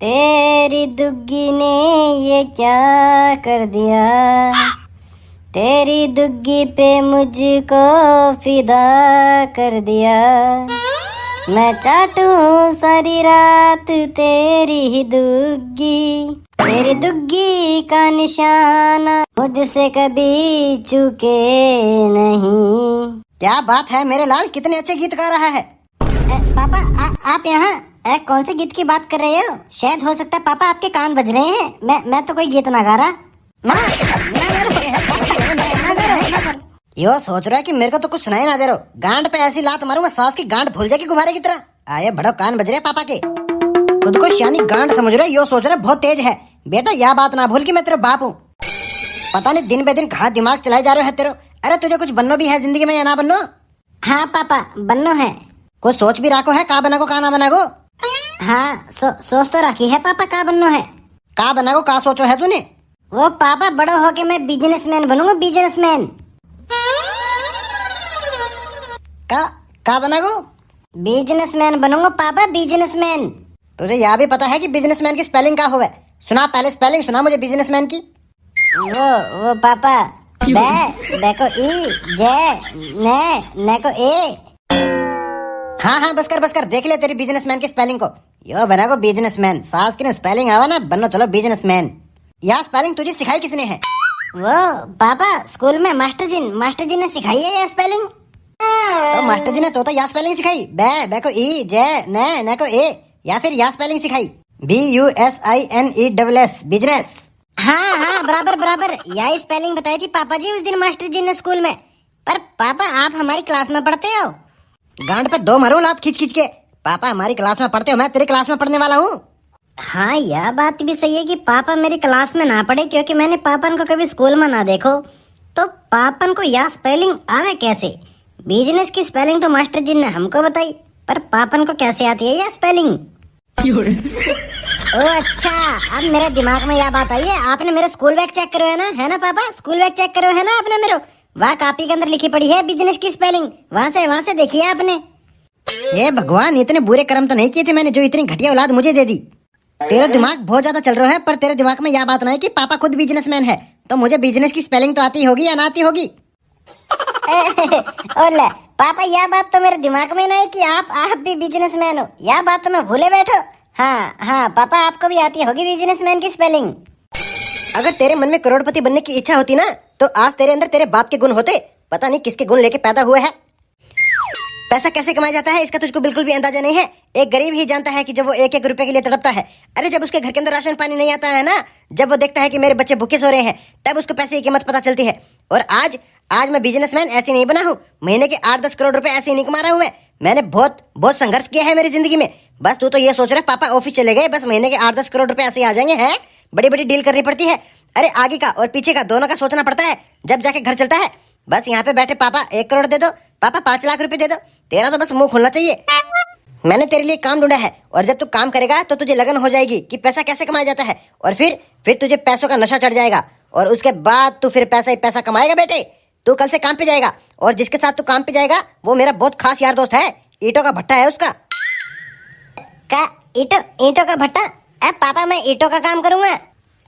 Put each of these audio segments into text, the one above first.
तेरी दुग्गी ने ये क्या कर दिया, तेरी दुग्गी पे मुझको फिदा कर दिया। मैं चाटूं सारी रात तेरी ही दुग्गी, तेरी दुग्गी का निशाना मुझसे कभी चूके नहीं। क्या बात है मेरे लाल, कितने अच्छे गीत गा रहा है। पापा आप यहाँ कौन से गीत की बात कर रहे हो? शायद हो सकता है पापा आपके कान बज रहे हैं। मैं तो कोई गीत ना गा रहा। यो सोच रहा है कि मेरे को तो कुछ सुनाई ना दे रहा। गांड पे ऐसी लात मारूंगा सास की गांड भूल जाएगी गुब्बारे की तरह। आये बड़ो कान बज रहे पापा के। खुद को शानी गांड समझ रहे, यो सोच रहे बहुत तेज है। बेटा यह बात ना भूल कि मैं तेरा बाप हूँ। पता नहीं दिन बे दिन कहाँ दिमाग चलाए जा रहे है तेरे। अरे तुझे कुछ बननो भी है जिंदगी में या ना बननो? हाँ पापा बननो है। कुछ सोच भी राखो है, का बना को का ना बना को? हाँ सोच तो रखी है पापा, का बननो है। का बना को का सोचो है तूने? वो पापा बड़ो होके मैं बिजनेसमैन बनूंगा, बिजनेसमैन। का बना को? बिजनेसमैन बनूंगा पापा, बिजनेसमैन। तुझे यह भी पता है कि बिजनेसमैन की स्पेलिंग क्या होवे? सुना पहले स्पेलिंग सुना मुझे बिजनेसमैन की। वो पापा बे को ई, जे ने को ए। हाँ बस कर देख ले तेरी बिजनेसमैन की स्पेलिंग को। यो बना को बिजनेसमैन, सास की स्पेलिंग आवा ना बनो चलो बिजनेसमैन। यह स्पेलिंग तुझे सिखाई किसने है? वो पापा स्कूल में मास्टर जी ने सिखाई है यह स्पेलिंग। तो मास्टर जी ने तो यह स्पेलिंग सिखाई, बे को ई, जे ने को ए, या फिर यह स्पेलिंग सिखाई BUSINESS बिजनेस। हाँ बराबर यही स्पेलिंग बताई थी पापा जी उस दिन मास्टर जी ने स्कूल में। पर पापा आप हमारी क्लास में पढ़ते हो। गांड पे दो मारो लात खींच के। पापा हमारी क्लास में पढ़ते हो, मैं तेरी क्लास में पढ़ने वाला हूँ। हाँ यह बात भी सही है कि पापा मेरी क्लास में ना पढ़े, क्योंकि मैंने पापन को कभी स्कूल में ना देखो। तो पापन को यह स्पेलिंग आवे कैसे? बिजनेस की स्पेलिंग तो मास्टर जी ने हमको बताई, पर पापन को कैसे आती है यह स्पेलिंग? ओ अच्छा, अब मेरे दिमाग में यह बात आई है। आपने मेरा स्कूल बैग चेक करो है ना पापा? स्कूल बैग चेक करो है ना आपने मेरे? वह कॉपी के अंदर लिखी पड़ी है बिजनेस की स्पेलिंग, वहाँ से देखिए आपने। ये भगवान, इतने बुरे कर्म तो नहीं किए थे मैंने जो इतनी घटिया औलाद मुझे दे दी। तेरा दिमाग बहुत ज्यादा चल रहा है, पर तेरे दिमाग में यह बात ना है कि पापा खुद बिजनेसमैन है, तो मुझे बिजनेस की स्पेलिंग तो आती होगी या ना आती होगी? ओले पापा यह बात तो मेरे दिमाग में नहीं कि आप भी बिजनेसमैन हो। यह बात तो मैं भूले बैठो। हाँ पापा आपको भी आती होगी बिजनेसमैन की स्पेलिंग। अगर तेरे मन में करोड़पति बनने की इच्छा होती ना, तो आज तेरे अंदर तेरे बाप के गुण होते। पता नहीं किसके गुण लेके पैदा हुए हैं। पैसा कैसे कमाया जाता है इसका तुझको बिल्कुल भी अंदाजा नहीं है। एक गरीब ही जानता है कि जब वो एक रुपए के लिए तड़पता है। अरे जब उसके घर के अंदर राशन पानी नहीं आता है ना, जब वो देखता है कि मेरे बच्चे भूखे सो रहे हैं, तब उसको पैसे की कीमत पता चलती है। और आज मैं बिजनेसमैन ऐसे नहीं बना हूँ। महीने के 8-10 करोड़ रुपए ऐसे नहीं कमा रहा हूँ। मैंने बहुत संघर्ष किया है मेरी जिंदगी में। बस तू तो ये सोच रहा है पापा ऑफिस चले गए बस महीने के 8-10 करोड़ रुपए ऐसे आ जाएंगे। हैं बड़ी डील करनी पड़ती है। अरे आगे का और पीछे का दोनों का सोचना पड़ता है, जब जाके घर चलता है। बस यहाँ पे बैठे पापा 1 करोड़ दे दो, पापा 5 लाख रुपए दे दो, तेरा तो बस मुंह खोलना चाहिए। मैंने तेरे लिए काम ढूंढा है, और जब तू काम करेगा तो तुझे लगन हो जाएगी कि पैसा कैसे कमाया जाता है। और फिर तुझे पैसों का नशा चढ़ जाएगा, और उसके बाद तू फिर पैसा ही पैसा कमाएगा। बेटे तू कल से काम पे जाएगा, और जिसके साथ तू काम पे जाएगा वो मेरा बहुत खास यार दोस्त है। ईंटों का भट्टा है उसका। ईंटों का भट्टा? अब पापा मैं ईंटों का काम करूंगा?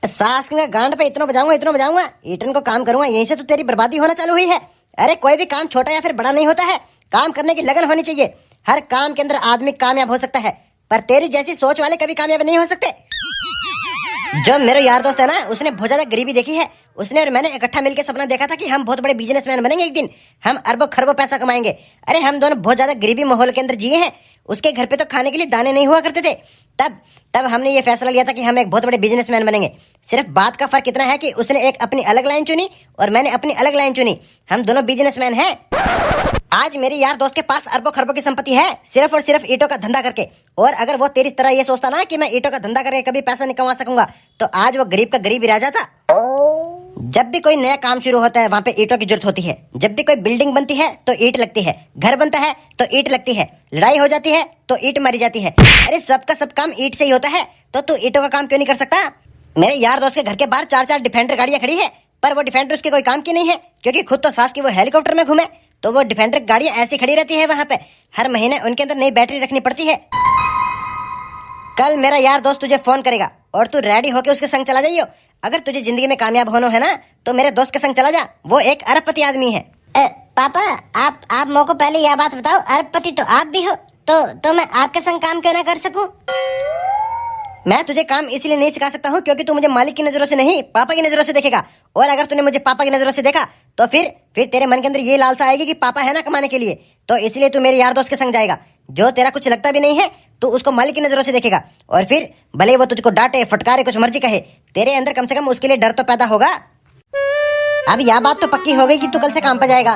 सास के गांड पे इतना बजाऊंगा ईटन को काम करूंगा। यहीं से तो तेरी बर्बादी होना चालू हुई है। अरे कोई भी काम छोटा या फिर बड़ा नहीं होता है, काम करने की लगन होनी चाहिए। हर काम के अंदर आदमी कामयाब हो सकता है, पर तेरी जैसी सोच वाले कभी कामयाब नहीं हो सकते। जो मेरा यार दोस्त है ना, उसने बहुत ज्यादा गरीबी देखी है। उसने और मैंने इकट्ठा मिलकर सपना देखा था कि हम बहुत बड़े बिजनेसमैन बनेंगे एक दिन, हम अरबों खरबों पैसा कमाएंगे। अरे हम दोनों बहुत ज्यादा गरीबी माहौल के अंदर जिए हैं। उसके घर पे तो खाने के लिए दाने नहीं हुआ करते थे। तब हमने ये फैसला लिया था कि हम एक बहुत बड़े बिजनेसमैन बनेंगे। सिर्फ बात का फर्क इतना है कि उसने एक अपनी अलग लाइन चुनी और मैंने अपनी अलग लाइन चुनी। हम दोनों बिजनेसमैन हैं। आज मेरे यार दोस्त के पास अरबों खरबों की संपत्ति है, सिर्फ और सिर्फ ईंटों का धंधा करके। और अगर वो तेरी तरह ये सोचता ना कि मैं ईंटों का धंधा करके कभी पैसा नहीं कमा सकूंगा, तो आज वो गरीब का गरीब ही रह जाता। जब भी कोई नया काम शुरू होता है वहाँ पे ईंटों की जरूरत होती है। जब भी कोई बिल्डिंग बनती है तो ईंट लगती है, घर बनता है तो ईंट लगती है, लड़ाई हो जाती है तो ईंट मारी जाती है। अरे सबका सब काम ईंट से ही होता है, तो तू ईंटों का काम क्यों नहीं कर सकता? मेरे यार दोस्त के घर के बाहर 4-4 डिफेंडर गाड़ियां खड़ी है, पर वो डिफेंडर उसके कोई काम की नहीं है, क्योंकि खुद तो सास की वो हेलीकॉप्टर में घूमे। तो वो डिफेंडर गाड़ियां ऐसी खड़ी रहती है वहाँ पे। हर महीने उनके अंदर नई बैटरी रखनी पड़ती है। कल मेरा यार दोस्त तुझे फोन करेगा और तू रेडी होके उसके संग चला जाइयो। अगर तुझे जिंदगी में कामयाब होना है ना तो मेरे दोस्त के संग चला जा, वो एक अरबपति आदमी है। पापा आप मेरे को पहले यह बात बताओ, अरबपति तो आप भी हो, तो मैं आपके संग काम क्यों ना कर सकूं? मैं तुझे काम इसलिए नहीं सिखा सकता हूँ क्योंकि तू मुझे मालिक की नजरों से नहीं पापा की नजरों से देखेगा, और अगर तूने मुझे पापा की नजरों से देखा तो फिर तेरे मन के अंदर ये लालसा आएगी कि पापा है ना कमाने के लिए, तो इसलिए तू मेरे यार दोस्त के संग जाएगा जो तेरा कुछ लगता भी नहीं है। तू उसको मालिक की नजरों से देखेगा और फिर भले वो तुझको डांटे फटकारे कुछ मर्जी कहे, तेरे अंदर कम से कम उसके लिए डर तो पैदा होगा। अब यह बात तो पक्की हो गई कि तू कल से काम पे जाएगा।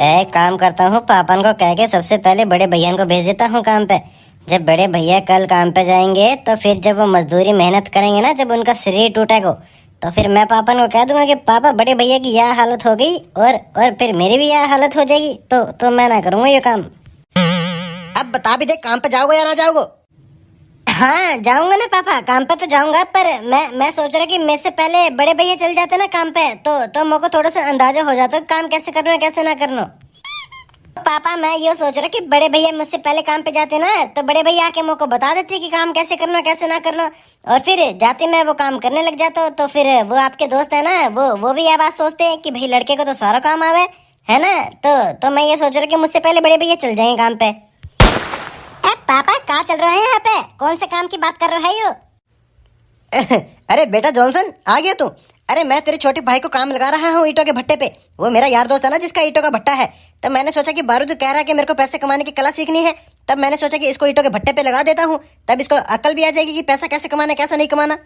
एक काम करता हूँ, पापन को कह के सबसे पहले बड़े भैया को भेज देता हूँ काम पे। जब बड़े भैया कल काम पे जाएंगे तो फिर जब वो मजदूरी मेहनत करेंगे ना, जब उनका शरीर टूटेगा तो फिर मैं पापन को कह दूंगा कि पापा बड़े भैया की यह हालत हो गई और फिर मेरी भी यह हालत हो जाएगी, तो मैं ना करूँगा ये काम। अब बता भी दे, काम पे जाओगे या ना जाओगे? हाँ जाऊंगा ना पापा, काम पे तो जाऊंगा, पर मैं सोच रहा कि मेरे से पहले बड़े भैया चल जाते ना काम पे तो मेरे को थोड़ा सा अंदाजा हो जाता काम कैसे करना है कैसे ना करना। पापा मैं ये सोच रहा कि बड़े भैया मुझसे पहले काम पे जाते ना तो बड़े भैया आके मेरे को बता देते कि काम कैसे करना कैसे ना करना, और फिर जाते मैं वो काम करने लग जाता हूँ। तो फिर वो आपके दोस्त है ना, वो भी यह बात सोचते हैं कि भाई लड़के को तो सारा काम आवे है ना, तो मैं ये सोच रहा कि मुझसे पहले बड़े भैया चल जाएंगे काम पे। पापा कहाँ चल रहे हैं यहाँ पे, कौन से काम की बात कर रहे है यो? अरे बेटा जॉनसन आ गया तू। अरे मैं तेरे छोटे भाई को काम लगा रहा हूँ ईंटों के भट्टे पे। वो मेरा यार दोस्त है ना जिसका ईंटों का भट्टा है। तब मैंने सोचा कि बारूद कह रहा है कि मेरे को पैसे कमाने की कला सीखनी है, तब मैंने सोचा कि इसको ईंटों के भट्टे पे लगा देता हूँ, तब इसको अकल भी आ जाएगी कि पैसा कैसे कमाना कैसा नहीं कमाना।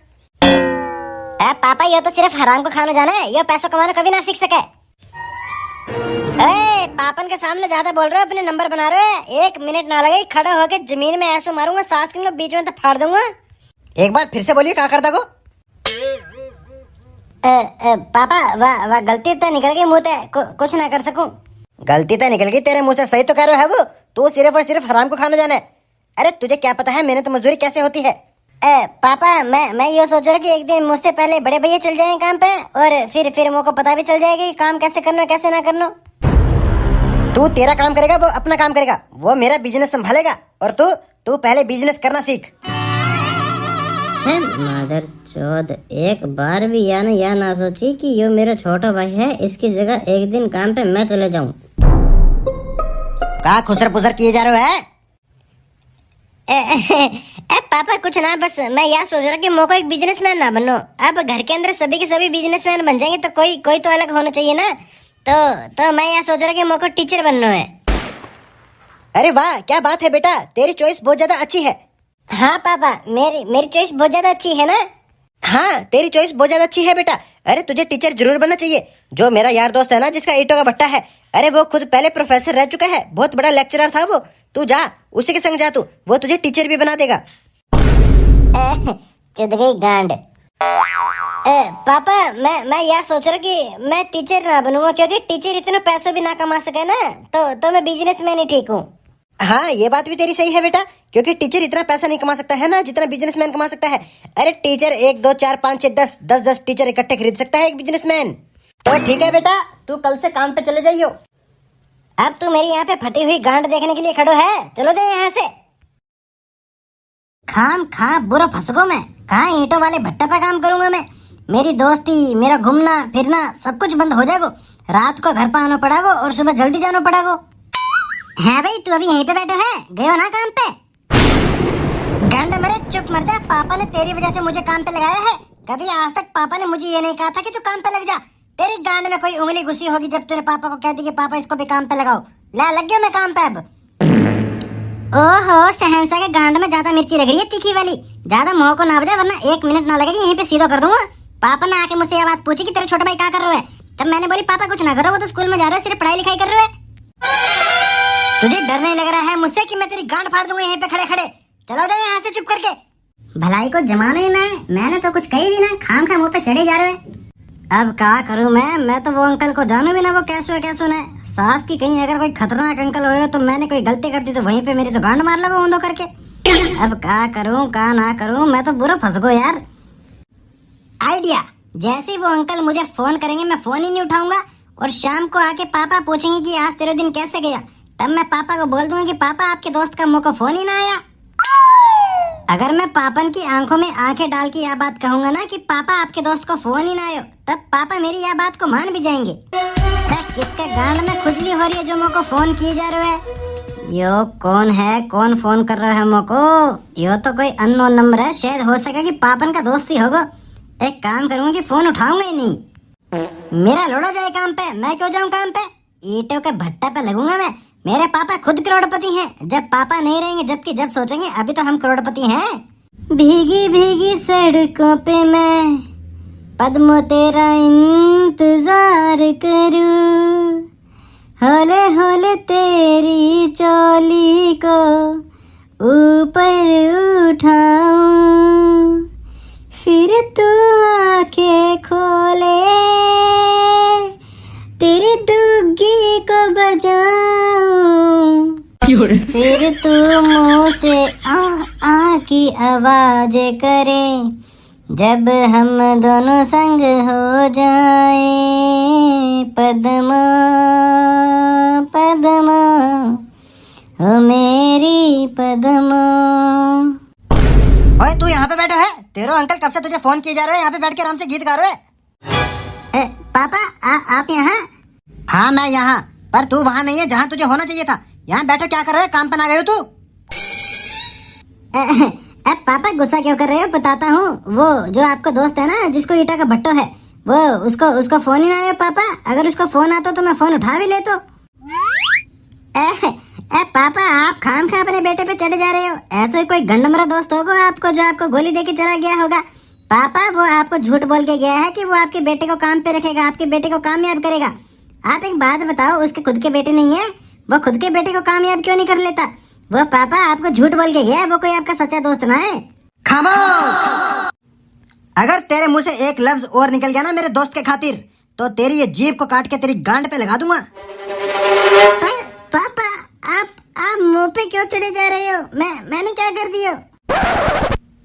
पापा ये तो सिर्फ हराम को खाना जाना है, ये पैसा कमाना कभी ना सीख सके। पापन के सामने ज्यादा बोल रहे हो, अपने नंबर बना रहे हो। 1 मिनट ना लगे, खड़ा होके जमीन में ऐसे मारूंगा, सांस के बीच में तो फाड़ दूंगा। एक बार फिर से बोलिए, क्या कर दो? पापा वाह गलती तो निकल गई मुंह से, कुछ ना कर सकूं। गलती तो निकल गई तेरे मुंह से, सही तो कह रहे है वो, तू सिर्फ और सिर्फ हराम को खाना जाना है। अरे तुझे क्या पता है मेहनत मजदूरी कैसे होती है? पापा मैं ये सोच रहा कि एक दिन मुझसे पहले बड़े भैया चल जाएंगे काम पे, और फिर मुझको पता भी चल जाएगा कि काम कैसे करना कैसे ना करना। तू तेरा काम करेगा, वो अपना काम करेगा, वो मेरा बिजनेस संभालेगा, और तू पहले बिजनेस करना सीख। मादर चौध, एक बार भी या ना सोची कि ये मेरा छोटा भाई है, इसकी जगह एक दिन काम पे मैं चले जाऊं। क्या खुसर पुसर किए जा रहे हो है? पापा कुछ ना, बस मैं यह सोच रहा कि मुझको एक बिजनेसमैन ना बनो। अब घर के अंदर सभी के सभी बिजनेसमैन बन जाएंगे तो कोई तो अलग होना चाहिए ना, तो मैं यह सोच रहा कि मुझको टीचर बनना है। अरे वाह क्या बात है बेटा, तेरी चॉइस बहुत ज्यादा अच्छी है। हाँ पापा मेरी चॉइस बहुत ज्यादा अच्छी है ना? हाँ तेरी चॉइस बहुत ज्यादा अच्छी है बेटा। अरे तुझे टीचर जरूर बनना चाहिए। जो मेरा यार दोस्त है ना जिसका ईंटों का भट्टा है, अरे वो खुद पहले प्रोफेसर रह चुका है, बहुत बड़ा लेक्चरर था वो। तू जा उसी के संग जा, तू वो तुझे टीचर भी बना देगा। चुद गई गांड। पापा मैं यह सोच रहा कि मैं टीचर ना बनूंगा, क्योंकि टीचर इतना पैसा भी ना कमा सके ना, तो मैं बिजनेसमैन ही ठीक हूँ। हाँ ये बात भी तेरी सही है बेटा, क्योंकि टीचर इतना पैसा नहीं कमा सकता है ना जितना बिजनेसमैन कमा सकता है। अरे टीचर 1 2 4 5 6 10 टीचर इकट्ठे खरीद सकता है एक बिजनेसमैन। तो ठीक है बेटा, तू कल से काम पे चले जाइयो। अब तू मेरी यहाँ पे फटी हुई गांड देखने के लिए खड़ो है, चलो जाए यहाँ से। खाम खा बुरा फंसगो मैं, कहाँ ईंटों वाले भट्टे पे काम करूंगा मैं। मेरी दोस्ती, मेरा घूमना फिरना सब कुछ बंद हो जाएगा। रात को घर पे आना पड़ेगा और सुबह जल्दी जाना पड़ेगा। है भाई तू अभी यहीं पे बैठो है, गयो ना काम पे? गंड मेरे चुप मर जा, पापा ने तेरी वजह से मुझे काम पे लगाया है। कभी आज तक पापा ने मुझे ये नहीं कहा था कि तू काम पे लग जा। तेरी गांड में कोई उंगली घुसी होगी जब तूने पापा को कह दी कि पापा इसको भी काम पे लगाओ। ला लग गया मैं काम पे अब। ओहो सहनसा के गांड में ज्यादा मिर्ची लग रही है तीखी वाली, ज्यादा मुंह को ना बजा वरना 1 मिनट ना लगेगी यहीं पे सीधा कर दूंगा। पापा ने आके मुझसे ये बात पूछी कि तेरे छोटे भाई क्या कर रहे हैं, तब मैंने बोली पापा कुछ ना करो, वो तो स्कूल में जा रहे हो, सिर्फ पढ़ाई लिखाई कर रहे हो। तुझे डर नहीं लग रहा है मुझसे कि मैं तेरी गांड फाड़ दूंगा यहीं पे खड़े खड़े? चलो जाओ यहाँ से चुप करके। भलाई को जमाना ही ना है, मैंने तो कुछ कही भी ना, खाम खा मुंह पे चढ़े जा रहे हैं। अब क्या करूं मैं तो वो अंकल को जानू भी ना, वो कैसे है। सास की कहीं अगर कोई खतरनाक अंकल हो तो मैंने कोई गलती कर दी तो वहीं पे मेरी तो गांड मार लगा ऊंधो करके। अब क्या करूं क्या ना करूं, मैं तो बुरा फंस गो यार। आइडिया, जैसे ही वो अंकल मुझे फोन करेंगे मैं फोन ही नहीं उठाऊंगा, और शाम को आके पापा पूछेंगे कि आज तेरा दिन कैसे गया, तब मैं पापा को बोल दूंगा कि पापा आपके दोस्त का मुंह को फोन ही ना आया। अगर मैं पापन की आंखों में आंखें डाल के यह बात कहूंगा ना कि पापा आपके दोस्त को फोन ही ना आयो, तब पापा मेरी यह बात को मान भी जाएंगे। किसके गांड में खुजली हो रही है जो मुझको फोन किए जा रहे है? यो कौन है, कौन फोन कर रहा है मुझको? यो तो कोई अननोन नंबर है, शायद हो सके कि पापन का दोस्त ही होगा। एक काम करूंगा कि फोन उठाऊंगा ही नहीं। मेरा लोड़ा जाए काम पे, मैं क्यों जाऊं काम पे? ईंटों के भट्टे पे लगूंगा मैं। मेरे पापा खुद करोड़पति हैं। जब पापा नहीं रहेंगे, जबकि जब सोचेंगे अभी तो हम करोड़पति हैं। भीगी भीगी सड़कों पे मैं पद्मों तेरा इंतजार करूं, हौले हौले तेरी चोली को ऊपर उठाऊं, फिर तू आंखें खोले तेरी दुग्गी को बजाऊं, फिर तू मुंह से आ की आवाज करे, जब हम दोनों संग हो जाए पद्मा पद्मा ओ मेरी पद्मा। ओए तू यहाँ पे बैठा है? तेरो अंकल कब से तुझे फोन किए जा रहे हैं, यहाँ पे बैठ के आराम से गीत गा रहे हैं। पापा आप यहाँ? हाँ मैं यहाँ, पर तू वहाँ नहीं है जहाँ तुझे होना चाहिए था। यहाँ बैठो, क्या कर रहे हो? काम पे ना गए हो तू? पापा गुस्सा क्यों कर रहे हो? बताता हूँ। वो जो आपका दोस्त है ना, जिसको ईटा का भट्टो है, वो उसको फोन ही ना आया पापा। अगर उसको फोन आता तो मैं फोन उठा भी लेता। पापा आप खाम खा अपने बेटे पे चढ़े जा रहे हो। ऐसा ही कोई गंडमरा दोस्त होगा आपको जो आपको गोली देके चला गया होगा। पापा वो आपको झूठ बोल के गया है कि वो आपके बेटे को काम पे रखेगा, आपके बेटे को कामयाब करेगा। आप एक बात बताओ, उसके खुद के बेटे नहीं है, वो खुद के बेटे को कामयाब क्यों नहीं कर लेता? वो पापा आपको झूठ बोल के गया है, वो कोई आपका सच्चा दोस्त ना है। खामोश! अगर तेरे मुंह से एक लफ्ज और निकल गया ना मेरे दोस्त के खातिर, तो तेरी ये जीभ को काट के तेरी गांड पे लगा दूंगा। पापा आप मुंह पे क्यों चढ़े जा रहे हो? मैंने क्या कर दिया?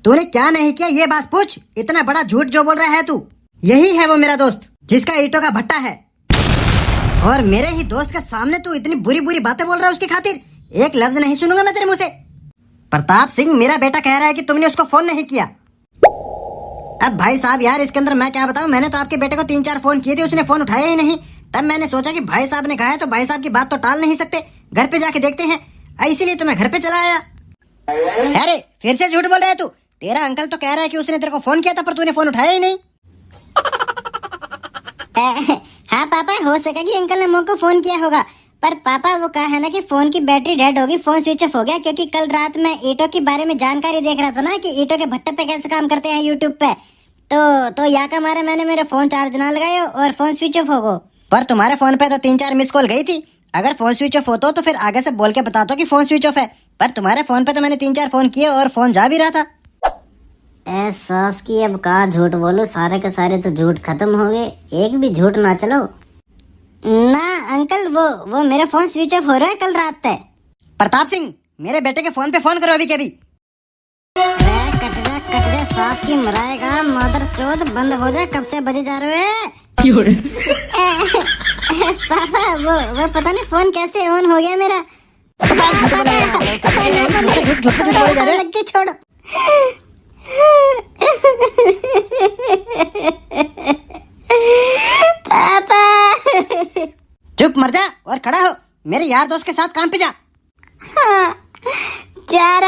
तूने क्या नहीं किया ये बात पूछ। इतना बड़ा झूठ जो बोल रहा है तू। यही है वो मेरा दोस्त जिसका ईंटों का भट्टा है, और मेरे ही दोस्त के सामने तू इतनी बुरी बुरी बातें बोल रहा है उसकी खातिर। एक लफ्ज नहीं सुनूंगा मैं तेरे मुंह से। प्रताप सिंह मेरा बेटा कह रहा है कि तुमने उसको फोन नहीं किया। अब भाई साहब यार, इसके अंदर मैं क्या बताऊं। मैंने तो आपके बेटे को 3-4 फोन किए थे, उसने फोन उठाया ही नहीं। तब मैंने सोचा कि भाई साहब ने कहा है तो भाई साहब की बात तो टाल नहीं सकते, घर पे जाके देखते हैं। इसीलिए तो मैं घर पे चला आया। अरे फिर से झूठ बोल रहा है तू। तेरा अंकल तो कह रहा है कि उसने तेरे को फोन किया था, पर तूने फोन उठाया ही नहीं। हाँ पापा, हो सका कि अंकल ने मुझको फोन किया होगा, पर पापा वो कहा है ना कि फोन की बैटरी डेड होगी, फोन स्विच ऑफ हो गया। क्योंकि कल रात मैं ईंटों के बारे में जानकारी देख रहा था ना कि ईंटों के भट्टे पे कैसे काम करते हैं यूट्यूब पे, तो या का मारे मैंने मेरे फोन चार्ज ना लगाया और फोन स्विच ऑफ हो गो। पर तुम्हारे फोन पे तो 3-4 मिस कॉल गई थी। अगर फोन स्विच ऑफ होता तो फिर आगे से बोल के बता दो कि फोन स्विच ऑफ है। पर तुम्हारे फोन पे तो मैंने 3-4 फोन किए और फोन जा भी रहा था। सास की अब कहा झूठ बोलूं, सारे के सारे तो झूठ खत्म हो गए, एक भी झूठ ना चलो ना। अंकल वो मेरा फोन स्विच ऑफ हो रहा है कल रात से। प्रताप सिंह मेरे बेटे के फोन पे फोन करो अभी के अभी। कट जा सास की मराएगा, मदर चौथ बंद हो जाए। कब से बजे जा रहे हैं? पापा वो पता नहीं फोन कैसे ऑन हो गया मेरा। लग के छोड़ो। पापा चुप मर जा और खड़ा हो, मेरे यार दोस्त के साथ काम पे जा। हाँ, जा